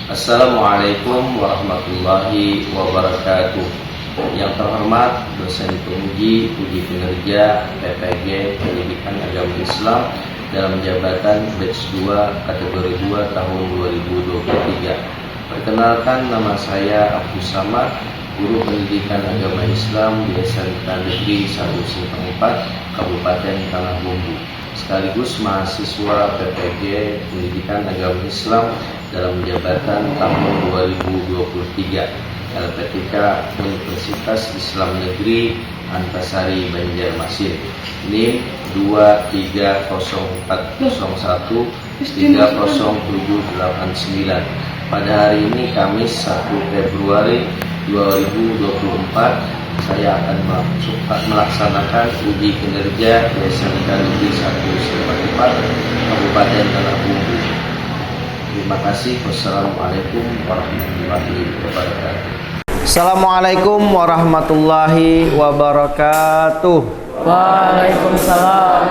Assalamualaikum warahmatullahi wabarakatuh. Yang terhormat dosen penguji uji kinerja PPG Pendidikan Agama Islam dalam jabatan batch 2 kategori 2 tahun 2023. Perkenalkan, nama saya Abdus Samad, guru pendidikan agama Islam di SMK Negeri 1 Simpang 4 Kabupaten Tanah Bumbu, sekaligus mahasiswa PPG Pendidikan Agama Islam dalam jabatan tahun 2023 LPTK Universitas Islam Negeri Antasari Banjarmasin, NIM 23401300789. Pada hari ini Kamis 1 Februari 2024 saya akan melaksanakan uji kinerja di SMK Negeri 1 Simpang 4 Kabupaten Tanah Bumbu. Terima kasih. Wassalamualaikum warahmatullahi wabarakatuh. Assalamualaikum warahmatullahi wabarakatuh. Waalaikumsalam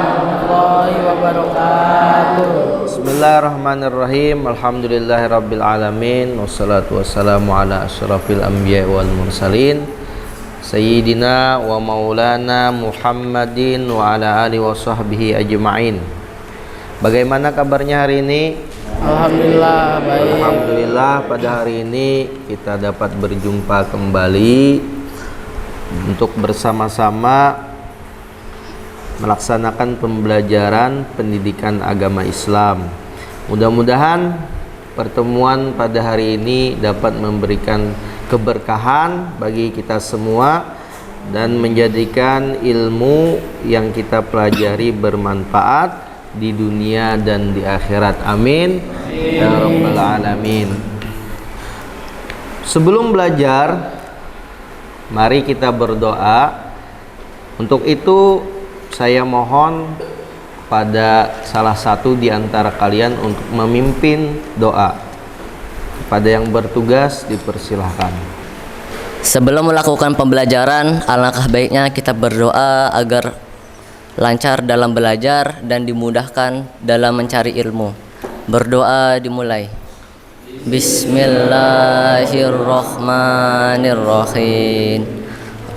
warahmatullahi wabarakatuh. Bismillahirrahmanirrahim. Alhamdulillahirabbil alamin. Wassalatu wassalamu ala asyrafil anbiya wal mursalin Sayyidina wa maulana Muhammadin wa ala alihi wa sahbihi ajma'in. Bagaimana kabarnya hari ini? Alhamdulillah baik. Alhamdulillah, pada hari ini kita dapat berjumpa kembali untuk bersama-sama melaksanakan pembelajaran pendidikan agama Islam. Mudah-mudahan pertemuan pada hari ini dapat memberikan keberkahan bagi kita semua dan menjadikan ilmu yang kita pelajari bermanfaat di dunia dan di akhirat. Amin ya rabbal alamin. Sebelum belajar, mari kita berdoa. Untuk itu saya mohon pada salah satu di antara kalian untuk memimpin doa. Kepada yang bertugas dipersilahkan. Sebelum melakukan pembelajaran, alangkah baiknya kita berdoa agar lancar dalam belajar dan dimudahkan dalam mencari ilmu. Berdoa dimulai. Bismillahirrahmanirrahim.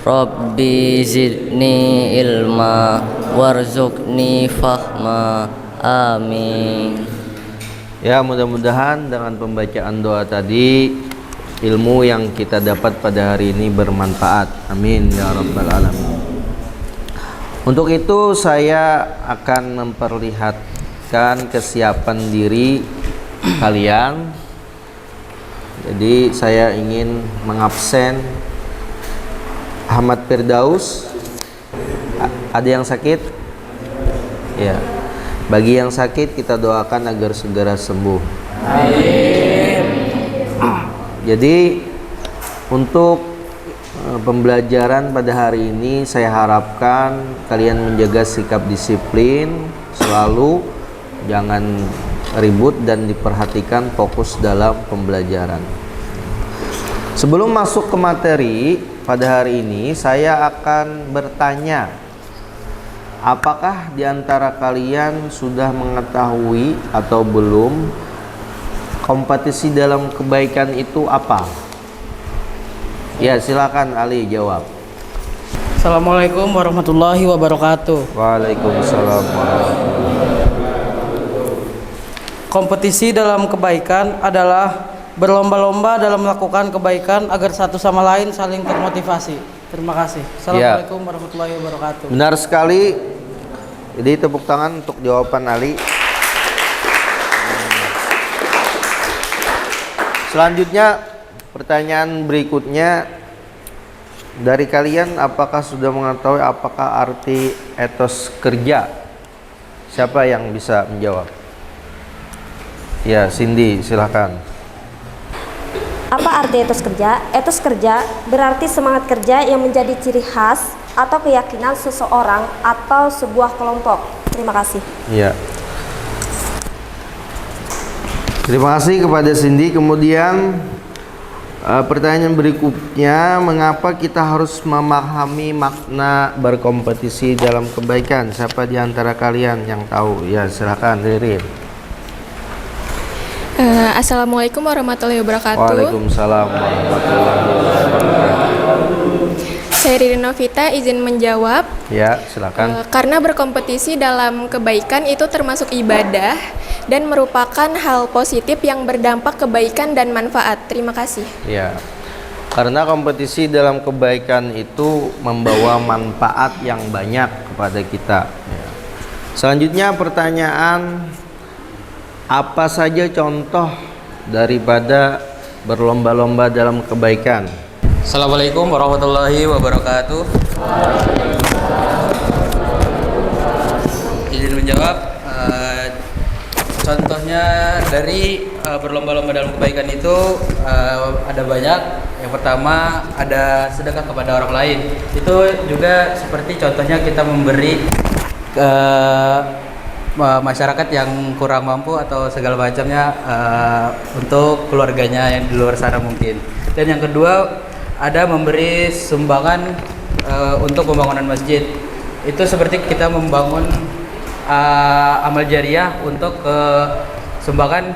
Rabbi zidni ilma warzuqni fahma. Amin. Ya, mudah-mudahan dengan pembacaan doa tadi ilmu yang kita dapat pada hari ini bermanfaat. Amin ya rabbal alamin. Untuk itu saya akan memperlihatkan kesiapan diri kalian. Jadi saya ingin mengabsen Ahmad Firdaus. Ada yang sakit? Ya. Bagi yang sakit kita doakan agar segera sembuh. Amin. Jadi untuk pembelajaran pada hari ini saya harapkan kalian menjaga sikap disiplin selalu, jangan ribut dan diperhatikan fokus dalam pembelajaran. Sebelum masuk ke materi pada hari ini, saya akan bertanya, apakah di antara kalian sudah mengetahui atau belum kompetisi dalam kebaikan itu apa? Ya, silakan Ali jawab. Assalamualaikum warahmatullahi wabarakatuh. Waalaikumsalam warahmatullahi. Kompetisi dalam kebaikan adalah berlomba-lomba dalam melakukan kebaikan agar satu sama lain saling termotivasi. Terima kasih. Assalamualaikum warahmatullahi wabarakatuh. Benar sekali. Jadi tepuk tangan untuk jawaban Ali. Selanjutnya, pertanyaan berikutnya dari kalian, apakah sudah mengetahui apakah arti etos kerja? Siapa yang bisa menjawab? Ya, Cindy, silakan. Apa arti etos kerja? Etos kerja berarti semangat kerja yang menjadi ciri khas atau keyakinan seseorang atau sebuah kelompok. Terima kasih. Ya. Terima kasih kepada Cindy. Kemudian pertanyaan berikutnya, mengapa kita harus memahami makna berkompetisi dalam kebaikan? Siapa di antara kalian yang tahu? Ya, silakan Ririn. Assalamualaikum warahmatullahi wabarakatuh. Waalaikumsalam warahmatullahi wabarakatuh. Saya Riri Novita izin menjawab. Ya, silakan. Karena berkompetisi dalam kebaikan itu termasuk ibadah dan merupakan hal positif yang berdampak kebaikan dan manfaat. Terima kasih. Ya. Karena kompetisi dalam kebaikan itu membawa manfaat yang banyak kepada kita. Ya. Selanjutnya pertanyaan, apa saja contoh daripada berlomba-lomba dalam kebaikan? Assalamualaikum warahmatullahi wabarakatuh. Izin menjawab. Contohnya dari berlomba-lomba dalam kebaikan itu ada banyak. Yang pertama ada sedekah kepada orang lain. Itu juga seperti contohnya kita memberi ke masyarakat yang kurang mampu atau segala macamnya untuk keluarganya yang di luar sana mungkin. Dan yang kedua ada memberi sumbangan untuk pembangunan masjid. Itu seperti kita membangun amal jariah untuk sumbangan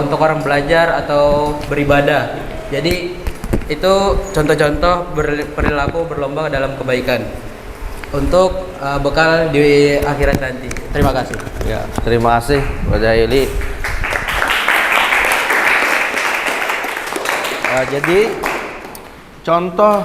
untuk orang belajar atau beribadah. Jadi itu contoh-contoh perilaku berlomba dalam kebaikan untuk bekal di akhirat nanti. Terima kasih. Ya, terima kasih kepada Ili. Jadi contoh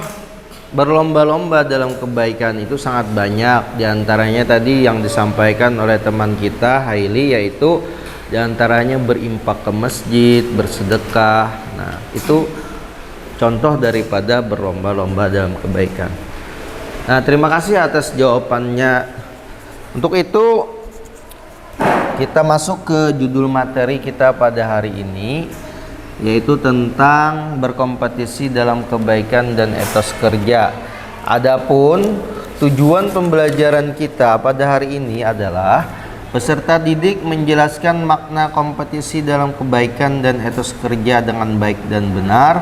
berlomba-lomba dalam kebaikan itu sangat banyak. Di antaranya tadi yang disampaikan oleh teman kita Haili, yaitu di antaranya berimpak ke masjid, bersedekah. Nah, itu contoh daripada berlomba-lomba dalam kebaikan. Nah, terima kasih atas jawabannya. Untuk itu kita masuk ke judul materi kita pada hari ini, yaitu tentang berkompetisi dalam kebaikan dan etos kerja. Adapun tujuan pembelajaran kita pada hari ini adalah peserta didik menjelaskan makna kompetisi dalam kebaikan dan etos kerja dengan baik dan benar.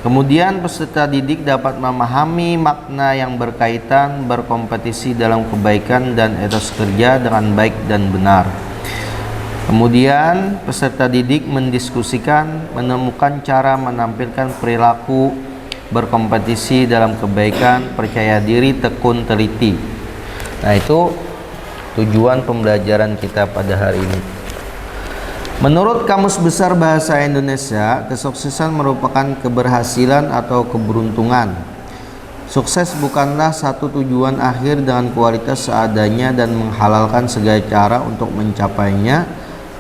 Kemudian peserta didik dapat memahami makna yang berkaitan berkompetisi dalam kebaikan dan etos kerja dengan baik dan benar. Kemudian peserta didik mendiskusikan, menemukan cara menampilkan perilaku berkompetisi dalam kebaikan, percaya diri, tekun, teliti. Nah, itu tujuan pembelajaran kita pada hari ini. Menurut Kamus Besar Bahasa Indonesia, kesuksesan merupakan keberhasilan atau keberuntungan. Sukses bukanlah satu tujuan akhir dengan kualitas seadanya dan menghalalkan segala cara untuk mencapainya,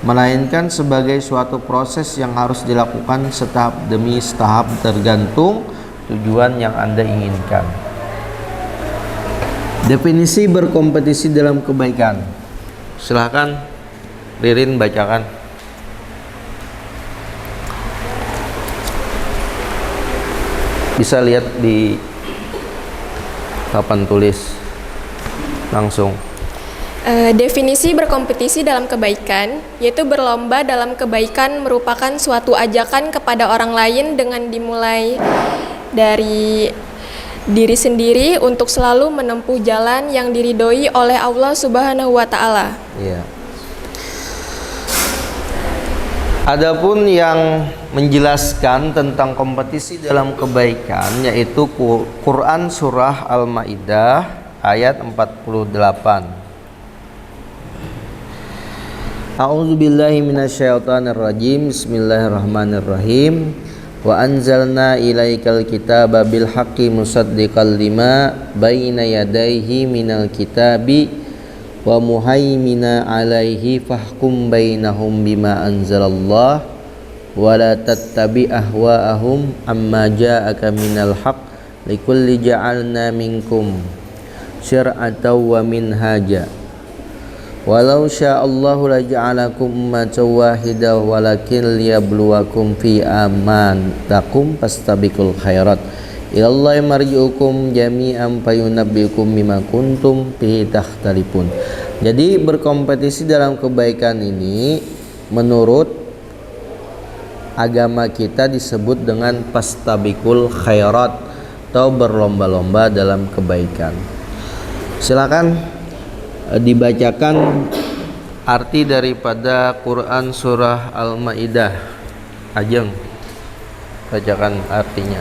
melainkan sebagai suatu proses yang harus dilakukan setahap demi setahap tergantung tujuan yang Anda inginkan. Definisi berkompetisi dalam kebaikan. Silahkan Ririn bacakan. Bisa lihat di papan tulis langsung. Definisi berkompetisi dalam kebaikan, yaitu berlomba dalam kebaikan merupakan suatu ajakan kepada orang lain dengan dimulai dari diri sendiri untuk selalu menempuh jalan yang diridhoi oleh Allah Subhanahu wa Ta'ala. Iya. Adapun yang menjelaskan tentang kompetisi dalam kebaikan, yaitu Quran surah Al-Maidah ayat 48. A'udzubillahi minasyaitonirrajim. Bismillahirrahmanirrahim. Wa anzalna ilaikal kitaba bil haqqi musaddiqal lima baina yadayhi minal kitabi wa muhaimina alaihi fahkum bainahum bima anzalallah wa la tattabi ahwa'ahum amma ja'aka minal haqq likulli ja'alna minkum syir'atan wa minhaja walau sya'allahu laja'alakum ummatan wahidah walakin liyabluwakum fi amantakum fastabiqul khairat ilallahi marji'ukum jami'an fayunabbiukum bima kuntum fihi takhtalifun. Jadi berkompetisi dalam kebaikan ini menurut agama kita disebut dengan fastabiqul khairat atau berlomba-lomba dalam kebaikan. Silakan dibacakan arti daripada Quran surah Al-Maidah. Ajeng, bacakan artinya.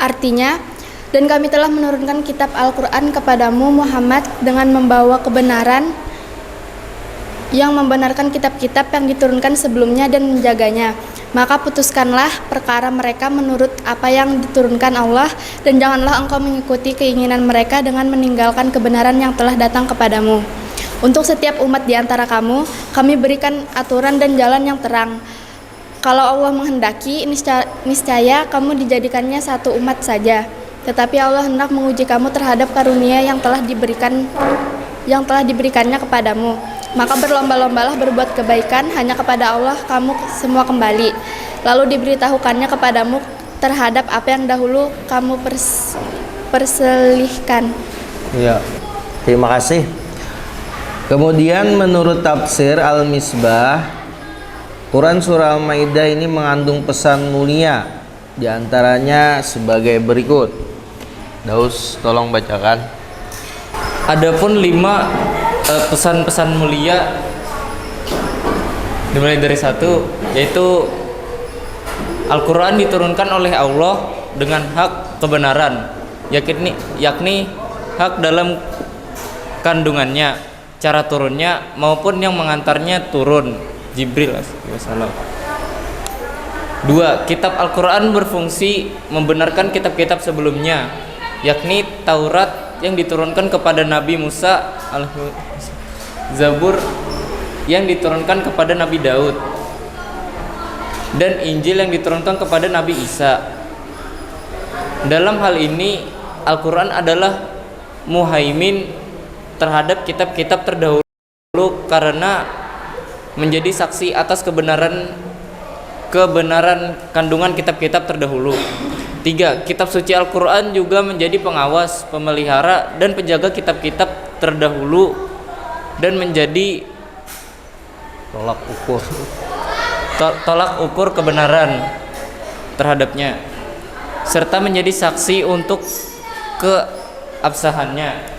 Artinya, dan kami telah menurunkan kitab Al-Quran kepadamu Muhammad dengan membawa kebenaran yang membenarkan kitab-kitab yang diturunkan sebelumnya dan menjaganya. Maka putuskanlah perkara mereka menurut apa yang diturunkan Allah, dan janganlah engkau mengikuti keinginan mereka dengan meninggalkan kebenaran yang telah datang kepadamu. Untuk setiap umat di antara kamu, kami berikan aturan dan jalan yang terang. Kalau Allah menghendaki, niscaya kamu dijadikannya satu umat saja. Tetapi Allah hendak menguji kamu terhadap karunia yang telah diberikannya kepadamu. Maka berlomba-lombalah berbuat kebaikan, hanya kepada Allah kamu semua kembali. Lalu diberitahukannya kepadamu terhadap apa yang dahulu kamu perselihkan. Ya, terima kasih. Kemudian menurut tafsir Al-Misbah, Quran surah Al-Maidah ini mengandung pesan mulia, di antaranya sebagai berikut. Daus, tolong bacakan. Adapun 5 pesan-pesan mulia, dimulai dari 1, yaitu Al-Quran diturunkan oleh Allah dengan hak kebenaran, yakni hak dalam kandungannya, cara turunnya maupun yang mengantarnya turun, Jibril alaihissalam. 2. Kitab Al-Quran berfungsi membenarkan kitab-kitab sebelumnya, yakni Taurat yang diturunkan kepada Nabi Musa, Zabur yang diturunkan kepada Nabi Daud, dan Injil yang diturunkan kepada Nabi Isa. Dalam hal ini Al-Quran adalah muhaimin terhadap kitab-kitab terdahulu karena menjadi saksi atas kebenaran kandungan kitab-kitab terdahulu. 3. Kitab suci Al-Quran juga menjadi pengawas, pemelihara, dan penjaga kitab-kitab terdahulu dan menjadi tolak ukur kebenaran terhadapnya, serta menjadi saksi untuk keabsahannya.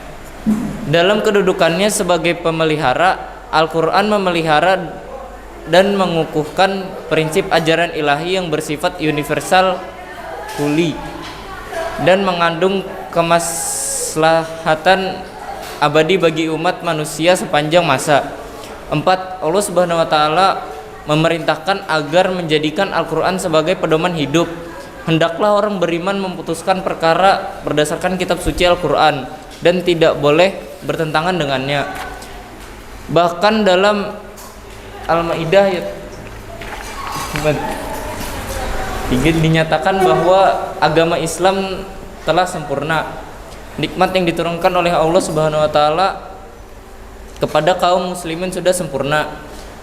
Dalam kedudukannya sebagai pemelihara, Al-Quran memelihara dan mengukuhkan prinsip ajaran ilahi yang bersifat universal, kuli, dan mengandung kemaslahatan abadi bagi umat manusia sepanjang masa. 4. Allah Subhanahu wa taala memerintahkan agar menjadikan Al-Quran sebagai pedoman hidup. Hendaklah orang beriman memutuskan perkara berdasarkan kitab suci Al-Quran dan tidak boleh bertentangan dengannya. Bahkan dalam Al-Maidah ayat 3 dinyatakan bahwa agama Islam telah sempurna. Nikmat yang diturunkan oleh Allah Subhanahu wa taala kepada kaum muslimin sudah sempurna,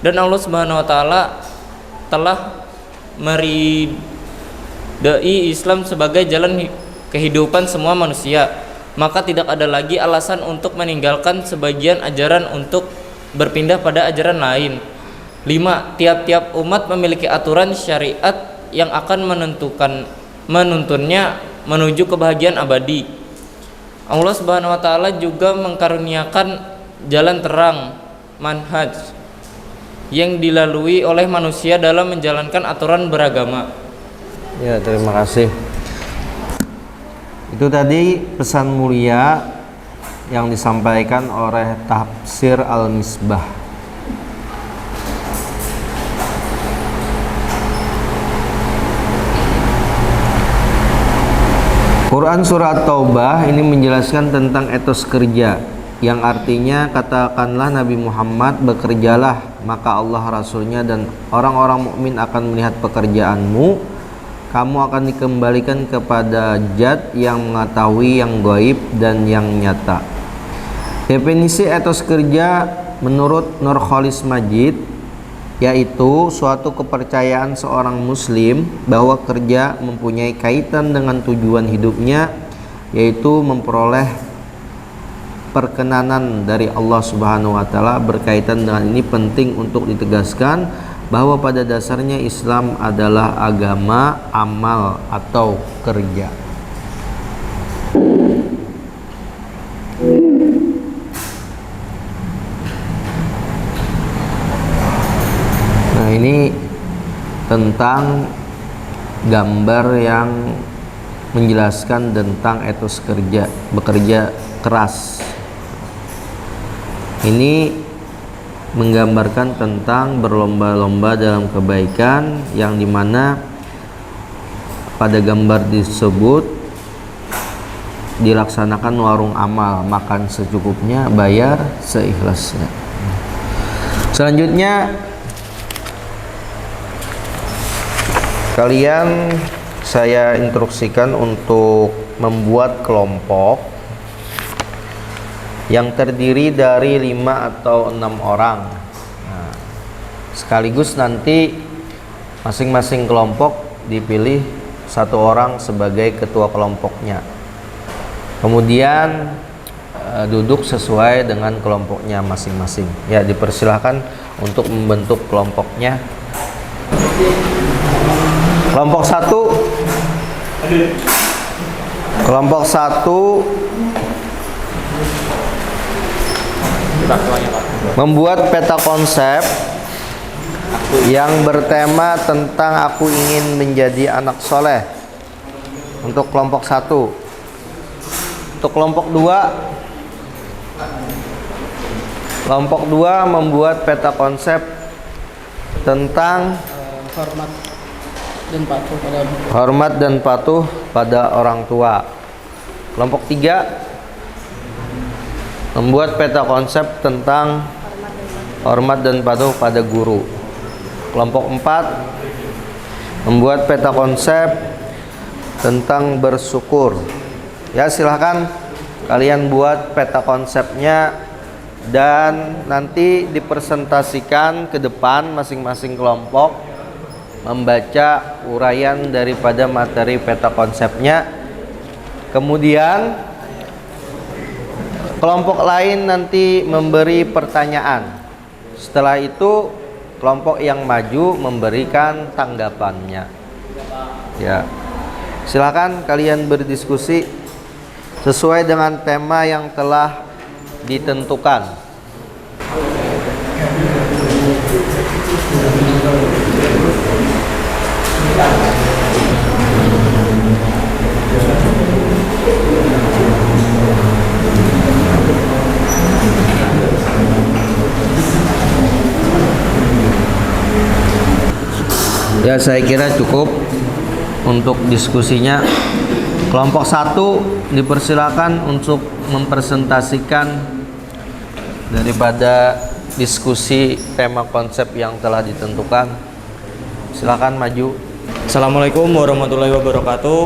dan Allah Subhanahu wa taala telah meridai Islam sebagai jalan kehidupan semua manusia. Maka tidak ada lagi alasan untuk meninggalkan sebagian ajaran untuk berpindah pada ajaran lain. 5. Tiap-tiap umat memiliki aturan syariat yang akan menuntunnya menuju kebahagiaan abadi. Allah Subhanahu wa taala juga mengkaruniakan jalan terang, manhaj, yang dilalui oleh manusia dalam menjalankan aturan beragama. Ya, terima kasih. Itu tadi pesan mulia yang disampaikan oleh tafsir Al-Misbah. Quran surat Taubah ini menjelaskan tentang etos kerja, yang artinya katakanlah Nabi Muhammad, bekerjalah, maka Allah, Rasulnya, dan orang-orang mukmin akan melihat pekerjaanmu. Kamu akan dikembalikan kepada Zat yang mengetahui yang gaib dan yang nyata. Definisi etos kerja menurut Nurkholis Majid, yaitu suatu kepercayaan seorang muslim bahwa kerja mempunyai kaitan dengan tujuan hidupnya, yaitu memperoleh perkenanan dari Allah Subhanahu wa taala. Berkaitan dengan ini penting untuk ditegaskan bahwa pada dasarnya Islam adalah agama amal atau kerja. Nah, ini tentang gambar yang menjelaskan tentang etos bekerja keras. Ini menggambarkan tentang berlomba-lomba dalam kebaikan, yang dimana pada gambar tersebut dilaksanakan warung amal, makan secukupnya, bayar seikhlasnya. Selanjutnya kalian saya instruksikan untuk membuat kelompok yang terdiri dari 5 atau 6 orang. Nah, sekaligus nanti masing-masing kelompok dipilih 1 orang sebagai ketua kelompoknya. Kemudian duduk sesuai dengan kelompoknya masing-masing. Ya, dipersilahkan untuk membentuk kelompoknya. Kelompok 1. Kelompok 1 membuat peta konsep yang bertema tentang aku ingin menjadi anak soleh. Untuk kelompok 1. Untuk kelompok 2, kelompok 2 membuat peta konsep tentang hormat dan patuh pada orang tua. Kelompok 3 membuat peta konsep tentang hormat dan patuh pada guru. Kelompok 4 membuat peta konsep tentang bersyukur. Ya, silahkan kalian buat peta konsepnya dan nanti dipresentasikan ke depan masing-masing kelompok membaca uraian daripada materi peta konsepnya. Kemudian kelompok lain nanti memberi pertanyaan. Setelah itu kelompok yang maju memberikan tanggapannya. Ya, silakan kalian berdiskusi sesuai dengan tema yang telah ditentukan. Ya, saya kira cukup untuk diskusinya. Kelompok 1 dipersilakan untuk mempresentasikan daripada diskusi tema konsep yang telah ditentukan. Silakan maju. Assalamualaikum warahmatullahi wabarakatuh.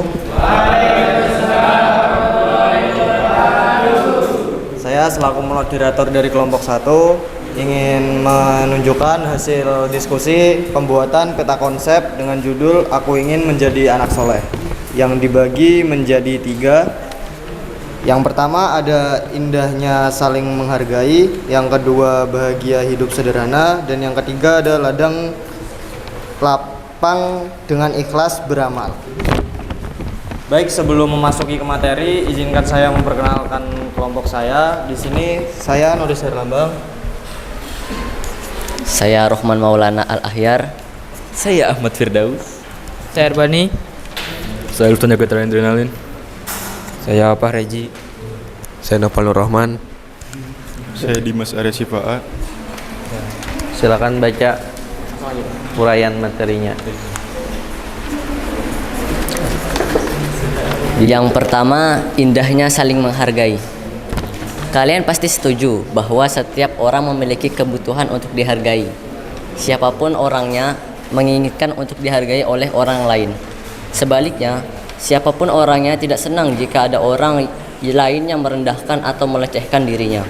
Saya selaku moderator dari kelompok 1 ingin menunjukkan hasil diskusi pembuatan peta konsep dengan judul Aku Ingin Menjadi Anak Soleh, yang dibagi menjadi 3. Yang pertama ada indahnya saling menghargai, yang kedua bahagia hidup sederhana, dan yang ketiga ada ladang lapang dengan ikhlas beramal. Baik, sebelum memasuki ke materi, izinkan saya memperkenalkan kelompok saya. Di sini saya Nodis Herlambang. Saya Rohman Maulana Al-Ahyar. Saya Ahmad Firdaus. Saya Arbani. Saya Lutun Jaga Adrenalin. Saya Pak Reji. Saya Nopal Nur Rahman. Saya Dimas Arya Sifaat. Silakan baca uraian materinya. Yang pertama, indahnya saling menghargai. Kalian pasti setuju bahwa setiap orang memiliki kebutuhan untuk dihargai. Siapapun orangnya menginginkan untuk dihargai oleh orang lain. Sebaliknya, siapapun orangnya tidak senang jika ada orang lain yang merendahkan atau melecehkan dirinya.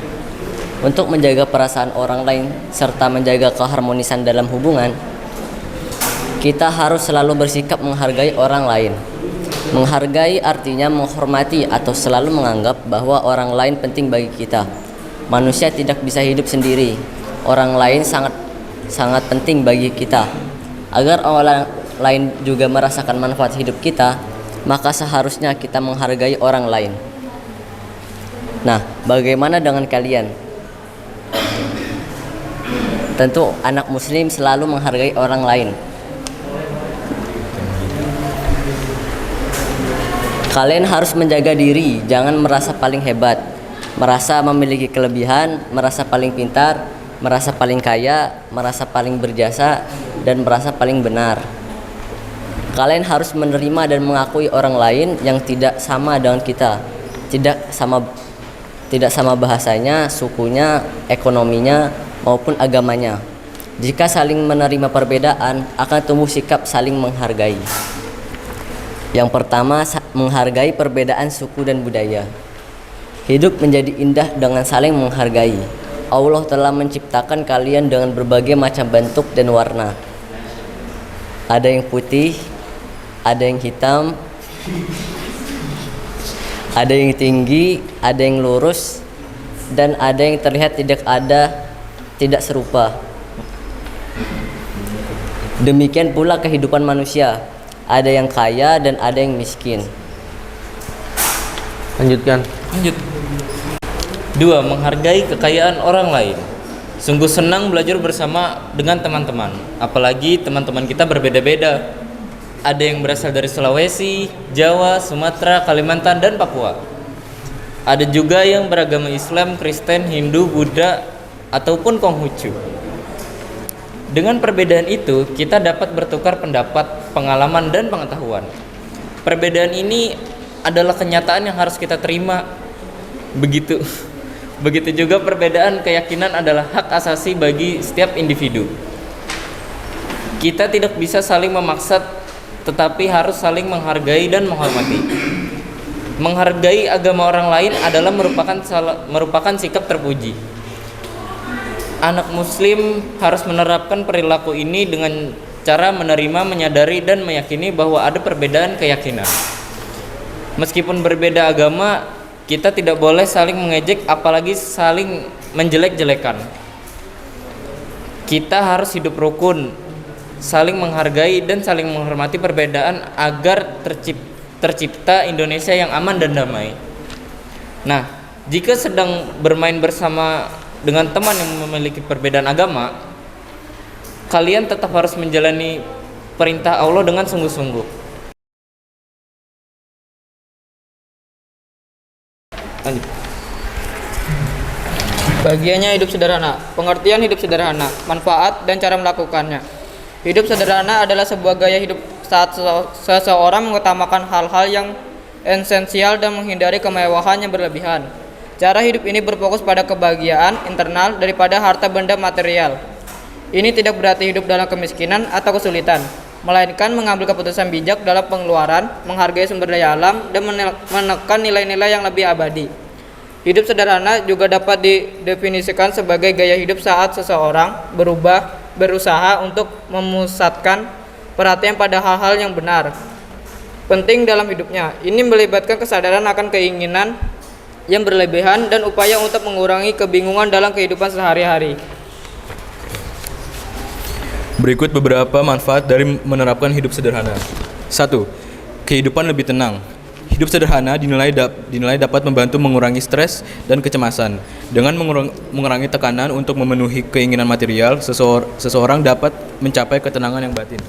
Untuk menjaga perasaan orang lain serta menjaga keharmonisan dalam hubungan, kita harus selalu bersikap menghargai orang lain. Menghargai artinya menghormati atau selalu menganggap bahwa orang lain penting bagi kita. Manusia tidak bisa hidup sendiri. Orang lain sangat penting bagi kita. Agar orang lain juga merasakan manfaat hidup kita, maka seharusnya kita menghargai orang lain. Nah, bagaimana dengan kalian? Tentu anak muslim selalu menghargai orang lain. Kalian harus menjaga diri, jangan merasa paling hebat, merasa memiliki kelebihan, merasa paling pintar, merasa paling kaya, merasa paling berjasa, dan merasa paling benar. Kalian harus menerima dan mengakui orang lain yang tidak sama dengan kita, tidak sama bahasanya, sukunya, ekonominya, maupun agamanya. Jika saling menerima perbedaan, akan tumbuh sikap saling menghargai. Yang pertama, menghargai perbedaan suku dan budaya. Hidup menjadi indah dengan saling menghargai. Allah telah menciptakan kalian dengan berbagai macam bentuk dan warna. Ada yang putih, ada yang hitam, ada yang tinggi, ada yang lurus, dan ada yang terlihat tidak serupa. Demikian pula kehidupan manusia, ada yang kaya dan ada yang miskin. Lanjutkan. Lanjut. 2. Menghargai kekayaan orang lain. Sungguh senang belajar bersama dengan teman-teman, apalagi teman-teman kita berbeda-beda. Ada yang berasal dari Sulawesi, Jawa, Sumatera, Kalimantan, dan Papua. Ada juga yang beragama Islam, Kristen, Hindu, Buddha, ataupun Konghucu. Dengan perbedaan itu, kita dapat bertukar pendapat, pengalaman, dan pengetahuan. Perbedaan ini adalah kenyataan yang harus kita terima. Begitu juga perbedaan keyakinan adalah hak asasi bagi setiap individu. Kita tidak bisa saling memaksa, tetapi harus saling menghargai dan menghormati. Menghargai agama orang lain adalah merupakan sikap terpuji. Anak muslim harus menerapkan perilaku ini dengan cara menerima, menyadari, dan meyakini bahwa ada perbedaan keyakinan. Meskipun berbeda agama, kita tidak boleh saling mengejek, apalagi saling menjelek-jelekan. Kita harus hidup rukun, saling menghargai dan saling menghormati perbedaan agar tercipta Indonesia yang aman dan damai. Nah, jika sedang bermain bersama dengan teman yang memiliki perbedaan agama, kalian tetap harus menjalani perintah Allah dengan sungguh-sungguh. Bagiannya hidup sederhana. Pengertian hidup sederhana, manfaat dan cara melakukannya. Hidup sederhana adalah sebuah gaya hidup saat seseorang mengutamakan hal-hal yang esensial dan menghindari kemewahan yang berlebihan. Cara hidup ini berfokus pada kebahagiaan internal daripada harta benda material. Ini tidak berarti hidup dalam kemiskinan atau kesulitan, melainkan mengambil keputusan bijak dalam pengeluaran, menghargai sumber daya alam, dan menekan nilai-nilai yang lebih abadi. Hidup sederhana juga dapat didefinisikan sebagai gaya hidup saat seseorang berusaha untuk memusatkan perhatian pada hal-hal yang benar, penting dalam hidupnya. Ini melibatkan kesadaran akan keinginan yang berlebihan dan upaya untuk mengurangi kebingungan dalam kehidupan sehari-hari. Berikut beberapa manfaat dari menerapkan hidup sederhana. 1. Kehidupan lebih tenang. Hidup sederhana dinilai dapat membantu mengurangi stres dan kecemasan. Dengan mengurangi tekanan untuk memenuhi keinginan material, seseorang dapat mencapai ketenangan yang batin.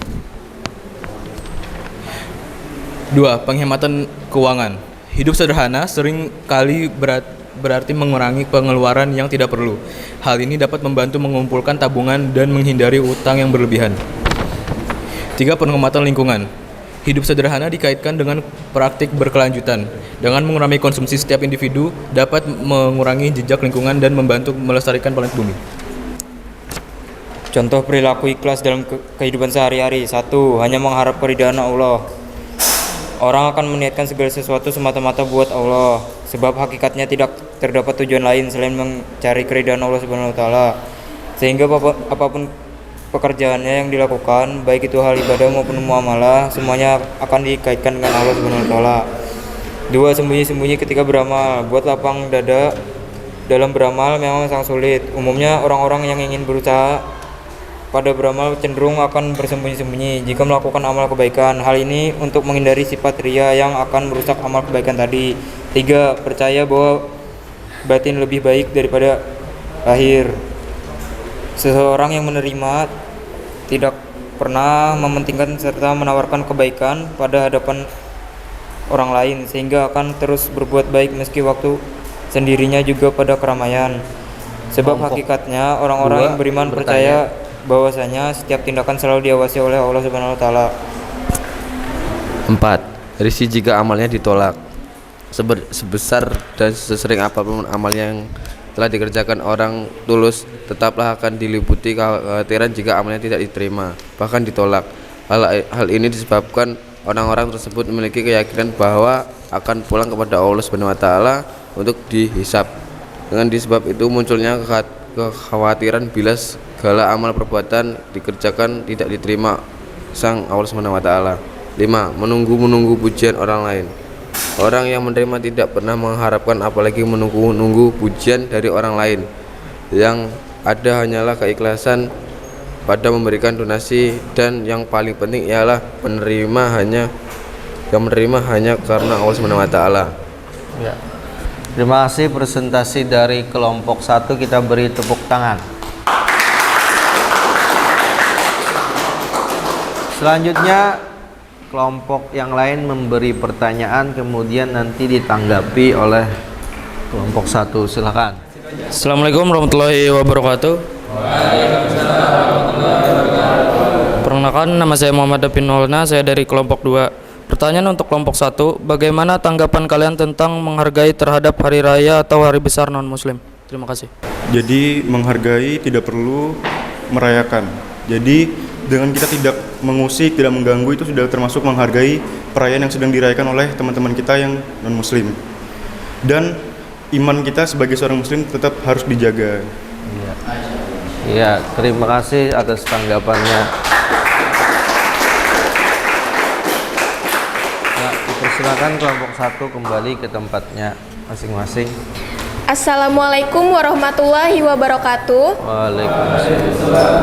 2. Penghematan keuangan. Hidup sederhana sering kali berarti mengurangi pengeluaran yang tidak perlu. Hal ini dapat membantu mengumpulkan tabungan dan menghindari utang yang berlebihan. 3. Penghematan lingkungan. Hidup sederhana dikaitkan dengan praktik berkelanjutan. Dengan mengurangi konsumsi setiap individu dapat mengurangi jejak lingkungan dan membantu melestarikan planet bumi. Contoh perilaku ikhlas dalam kehidupan sehari-hari. 1. Hanya mengharap keridhaan Allah. Orang akan meniatkan segala sesuatu semata-mata buat Allah, sebab hakikatnya tidak terdapat tujuan lain selain mencari keridhaan Allah Subhanahu wa taala. Sehingga apapun pekerjaannya yang dilakukan, baik itu hal ibadah maupun muamalah, semuanya akan dikaitkan dengan Allah Subhanahu wa taala. 2. Sembunyi-sembunyi ketika beramal. Buat lapang dada dalam beramal memang sangat sulit. Umumnya orang-orang yang ingin berusaha pada beramal cenderung akan bersembunyi-sembunyi jika melakukan amal kebaikan. Hal ini untuk menghindari sifat ria yang akan merusak amal kebaikan tadi. 3. Percaya bahwa batin lebih baik daripada lahir. Seseorang yang menerima tidak pernah mementingkan serta menawarkan kebaikan pada hadapan orang lain, sehingga akan terus berbuat baik meski waktu sendirinya juga pada keramaian. Sebab hakikatnya orang-orang yang beriman percaya bahwasanya setiap tindakan selalu diawasi oleh Allah Subhanahu wa taala. 4. Risih jika amalnya ditolak. Sebesar dan sesering apapun amal yang telah dikerjakan orang tulus, tetaplah akan diliputi kekhawatiran jika amalnya tidak diterima, bahkan ditolak. Hal ini disebabkan orang-orang tersebut memiliki keyakinan bahwa akan pulang kepada Allah Subhanahu wa taala untuk dihisab. Dengan disebab itu munculnya kekhawatiran bila segala amal perbuatan dikerjakan tidak diterima sang Allah Subhanahu wa taala. 5. Menunggu pujian orang lain. Orang yang menerima tidak pernah mengharapkan apalagi menunggu pujian dari orang lain. Yang ada hanyalah keikhlasan pada memberikan donasi, dan yang paling penting ialah menerima hanya karena Allah Subhanahu wa taala. Ya. Terima kasih presentasi dari kelompok 1, kita beri tepuk tangan. Selanjutnya kelompok yang lain memberi pertanyaan, kemudian nanti ditanggapi oleh kelompok 1. Silakan. Assalamualaikum warahmatullahi wabarakatuh. Perkenalkan, nama saya Muhammad Dapin Nolna, saya dari kelompok 2. Pertanyaan untuk kelompok 1, bagaimana tanggapan kalian tentang menghargai terhadap hari raya atau hari besar non-muslim? Terima kasih. Jadi menghargai tidak perlu merayakan. Jadi dengan kita tidak mengusik, tidak mengganggu, itu sudah termasuk menghargai perayaan yang sedang dirayakan oleh teman-teman kita yang non-muslim. Dan iman kita sebagai seorang muslim tetap harus dijaga. Iya, terima kasih atas tanggapannya. Nah, dipersilakan kelompok 1 kembali ke tempatnya masing-masing. Assalamualaikum warahmatullahi wabarakatuh. Waalaikumsalam.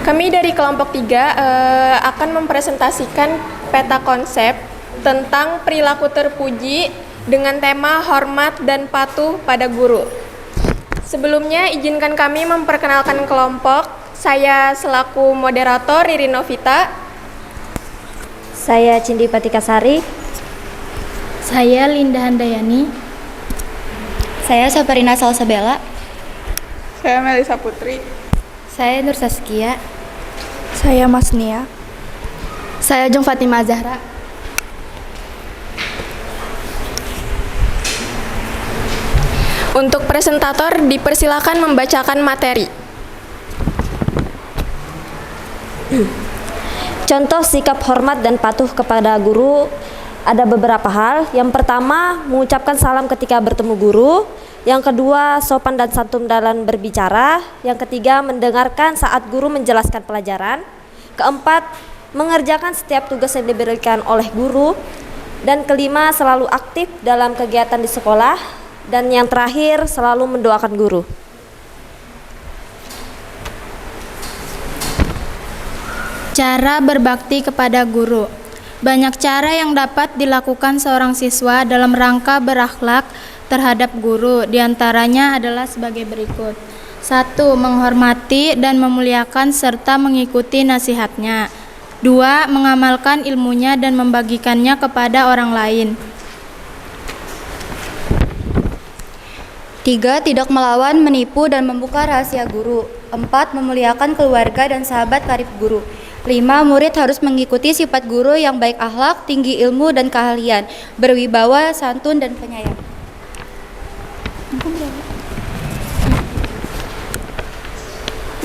Kami dari kelompok 3 akan mempresentasikan peta konsep tentang perilaku terpuji dengan tema hormat dan patuh pada guru. Sebelumnya izinkan kami memperkenalkan kelompok. Saya selaku moderator Riri Novita. Saya Cindi Patikasari. Saya Linda Handayani. Saya Saparina Salsabella. Saya Melisa Putri. Saya Nur Saskia. Saya Mas Nia. Saya Jung Fatimah Zahra. Untuk presentator dipersilakan membacakan materi. Contoh sikap hormat dan patuh kepada guru ada beberapa hal. Yang pertama, mengucapkan salam ketika bertemu guru. Yang kedua, sopan dan santun dalam berbicara. Yang ketiga, mendengarkan saat guru menjelaskan pelajaran. Keempat, mengerjakan setiap tugas yang diberikan oleh guru. Dan kelima, selalu aktif dalam kegiatan di sekolah. Dan yang terakhir, selalu mendoakan guru. Cara berbakti kepada guru. Banyak cara yang dapat dilakukan seorang siswa dalam rangka berakhlak terhadap guru. Di antaranya adalah sebagai berikut. 1. Menghormati dan memuliakan serta mengikuti nasihatnya. 2. Mengamalkan ilmunya dan membagikannya kepada orang lain. 3. Tidak melawan, menipu, dan membuka rahasia guru. 4. Memuliakan keluarga dan sahabat karib guru. 5. Murid harus mengikuti sifat guru yang baik akhlak, tinggi ilmu dan keahlian, berwibawa, santun, dan penyayang.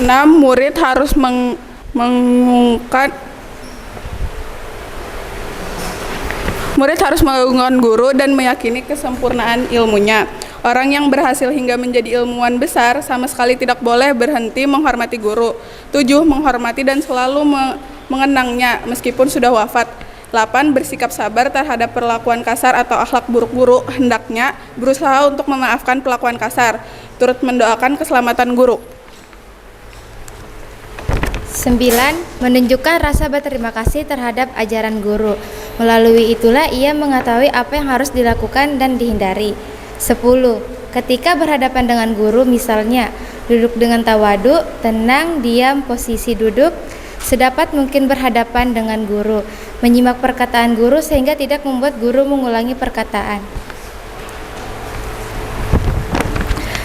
6. Murid harus mengagungkan guru dan meyakini kesempurnaan ilmunya. Orang yang berhasil hingga menjadi ilmuwan besar sama sekali tidak boleh berhenti menghormati guru. 7. Menghormati dan selalu mengenangnya meskipun sudah wafat. 8. Bersikap sabar terhadap perlakuan kasar atau akhlak buruk guru. Hendaknya berusaha untuk memaafkan perlakuan kasar. Turut mendoakan keselamatan guru. 9. Menunjukkan rasa berterima kasih terhadap ajaran guru. Melalui itulah ia mengetahui apa yang harus dilakukan dan dihindari. 10. Ketika berhadapan dengan guru, misalnya duduk dengan tawadu, tenang, diam, posisi duduk, sedapat mungkin berhadapan dengan guru, menyimak perkataan guru sehingga tidak membuat guru mengulangi perkataan.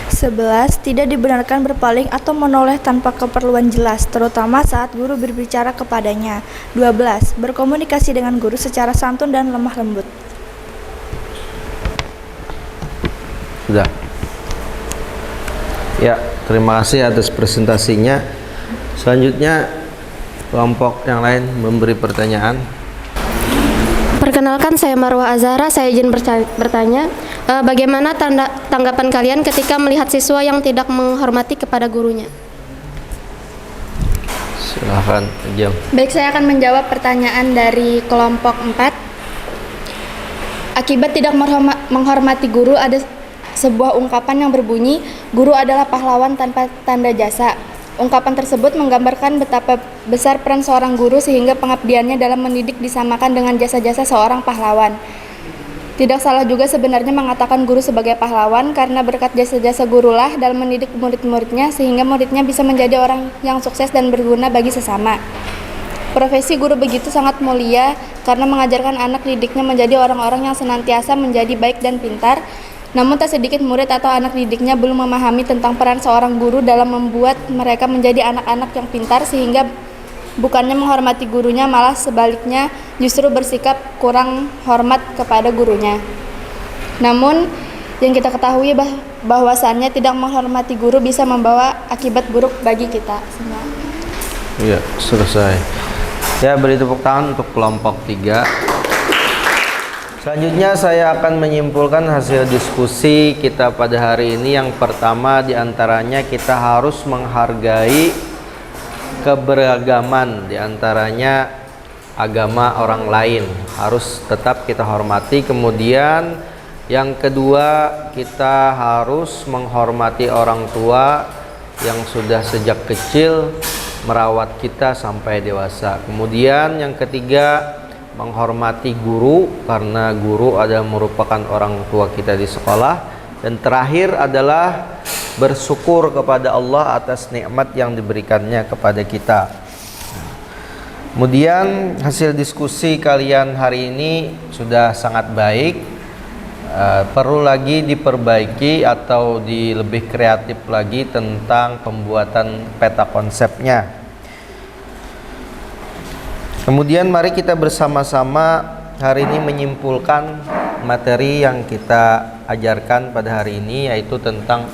11. Tidak dibenarkan berpaling atau menoleh tanpa keperluan jelas, terutama saat guru berbicara kepadanya. 12. Berkomunikasi dengan guru secara santun dan lemah lembut. Sudah. Ya, terima kasih atas presentasinya. Selanjutnya kelompok yang lain memberi pertanyaan. Perkenalkan, saya Marwah Azhara. Saya izin bertanya, bagaimana tanggapan kalian ketika melihat siswa yang tidak menghormati kepada gurunya? Silahkan, Jam. Baik, saya akan menjawab pertanyaan dari kelompok 4. Akibat tidak menghormati guru, ada sebuah ungkapan yang berbunyi, guru adalah pahlawan tanpa tanda jasa. Ungkapan tersebut menggambarkan betapa besar peran seorang guru sehingga pengabdiannya dalam mendidik disamakan dengan jasa-jasa seorang pahlawan. Tidak salah juga sebenarnya mengatakan guru sebagai pahlawan, karena berkat jasa-jasa gurulah dalam mendidik murid-muridnya sehingga muridnya bisa menjadi orang yang sukses dan berguna bagi sesama. Profesi guru begitu sangat mulia karena mengajarkan anak didiknya menjadi orang-orang yang senantiasa menjadi baik dan pintar. Namun tak sedikit murid atau anak didiknya belum memahami tentang peran seorang guru dalam membuat mereka menjadi anak-anak yang pintar, sehingga bukannya menghormati gurunya, malah sebaliknya justru bersikap kurang hormat kepada gurunya. Namun yang kita ketahui bahwasannya tidak menghormati guru bisa membawa akibat buruk bagi kita semua. Iya, selesai. Ya, beri tepuk tangan untuk kelompok 3. Selanjutnya saya akan menyimpulkan hasil diskusi kita pada hari ini. Yang pertama diantaranya kita harus menghargai keberagaman diantaranya agama orang lain, harus tetap kita hormati. Kemudian yang kedua, kita harus menghormati orang tua yang sudah sejak kecil merawat kita sampai dewasa. Kemudian yang ketiga, menghormati guru karena guru adalah merupakan orang tua kita di sekolah. Dan terakhir adalah bersyukur kepada Allah atas nikmat yang diberikannya kepada kita. Kemudian hasil diskusi kalian hari ini sudah sangat baik. Perlu lagi diperbaiki atau lebih kreatif lagi tentang pembuatan peta konsepnya. Kemudian mari kita bersama-sama hari ini menyimpulkan materi yang kita ajarkan pada hari ini, yaitu tentang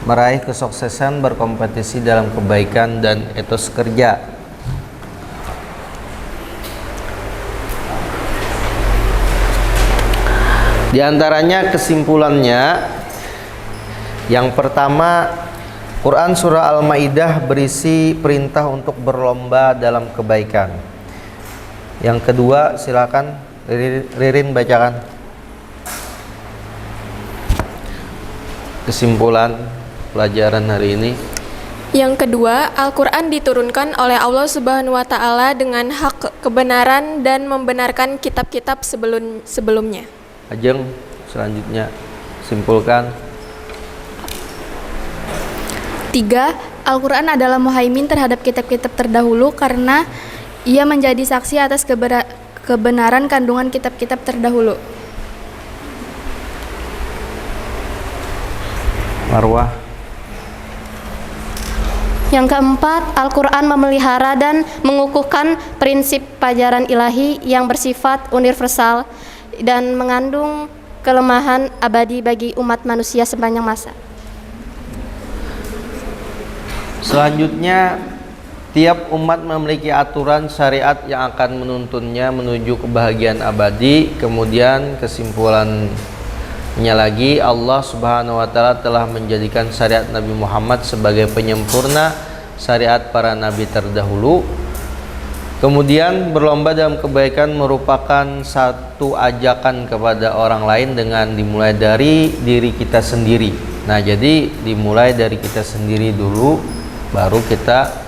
meraih kesuksesan berkompetisi dalam kebaikan dan etos kerja. Di antaranya kesimpulannya, yang pertama, Quran Surah Al-Maidah berisi perintah untuk berlomba dalam kebaikan. Yang kedua, silakan Ririn bacakan kesimpulan pelajaran hari ini. Yang kedua, Al-Quran diturunkan oleh Allah Subhanahu wa Ta'ala dengan hak kebenaran dan membenarkan kitab-kitab sebelumnya. Ajeng, selanjutnya simpulkan. 3. Al-Quran adalah muhaimin terhadap kitab-kitab terdahulu karena ia menjadi saksi atas kebenaran kandungan kitab-kitab terdahulu. Marwah. Yang keempat, Al-Quran memelihara dan mengukuhkan prinsip ajaran ilahi yang bersifat universal dan mengandung kelemahan abadi bagi umat manusia sepanjang masa. Selanjutnya, tiap umat memiliki aturan syariat yang akan menuntunnya menuju kebahagiaan abadi. Kemudian kesimpulannya lagi, Allah Subhanahu wa Ta'ala telah menjadikan syariat Nabi Muhammad sebagai penyempurna syariat para nabi terdahulu. Kemudian berlomba dalam kebaikan merupakan satu ajakan kepada orang lain dengan dimulai dari diri kita sendiri. Nah, jadi dimulai dari kita sendiri dulu, baru kita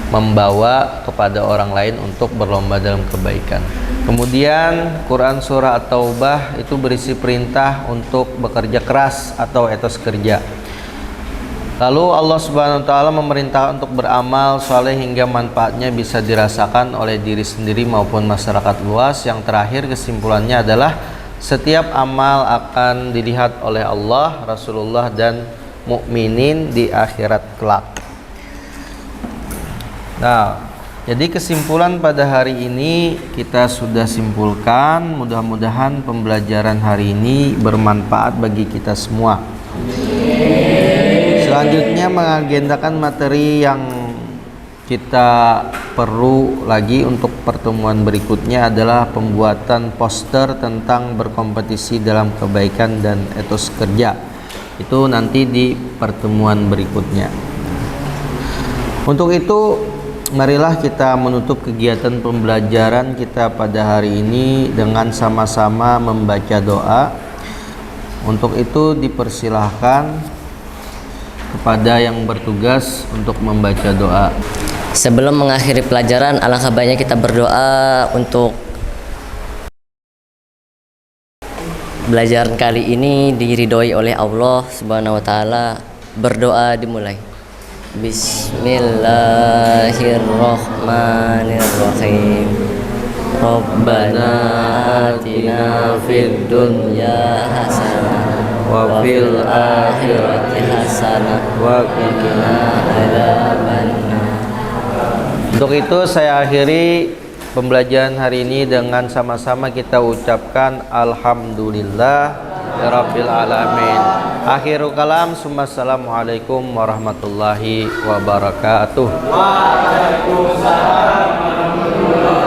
membawa kepada orang lain untuk berlomba dalam kebaikan. Kemudian Quran surah At-Taubah itu berisi perintah untuk bekerja keras atau etos kerja. Lalu Allah Subhanahu wa taala memerintahkan untuk beramal saleh hingga manfaatnya bisa dirasakan oleh diri sendiri maupun masyarakat luas. Yang terakhir kesimpulannya adalah setiap amal akan dilihat oleh Allah, Rasulullah dan mukminin di akhirat kelak. Nah, jadi kesimpulan pada hari ini kita sudah simpulkan. Mudah-mudahan pembelajaran hari ini bermanfaat bagi kita semua. Selanjutnya mengagendakan materi yang kita perlu lagi untuk pertemuan berikutnya adalah pembuatan poster tentang berkompetisi dalam kebaikan dan etos kerja. Itu nanti di pertemuan berikutnya. Untuk itu, marilah kita menutup kegiatan pembelajaran kita pada hari ini dengan sama-sama membaca doa. Untuk itu dipersilahkan kepada yang bertugas untuk membaca doa. Sebelum mengakhiri pelajaran, alangkah baiknya kita berdoa untuk pelajaran kali ini diridhoi oleh Allah Subhanahu wa taala. Berdoa dimulai. Bismillahirrahmanirrahim. Rabbana atina fid dunya hasanah wa fil akhirati hasanah wa qina adzabannar. Untuk itu saya akhiri pembelajaran hari ini dengan sama-sama kita ucapkan alhamdulillah ya rabbil alamin. Akhirul kalam, assalamualaikum warahmatullahi wabarakatuh. Waalaikumsalam warahmatullahi wabarakatuh.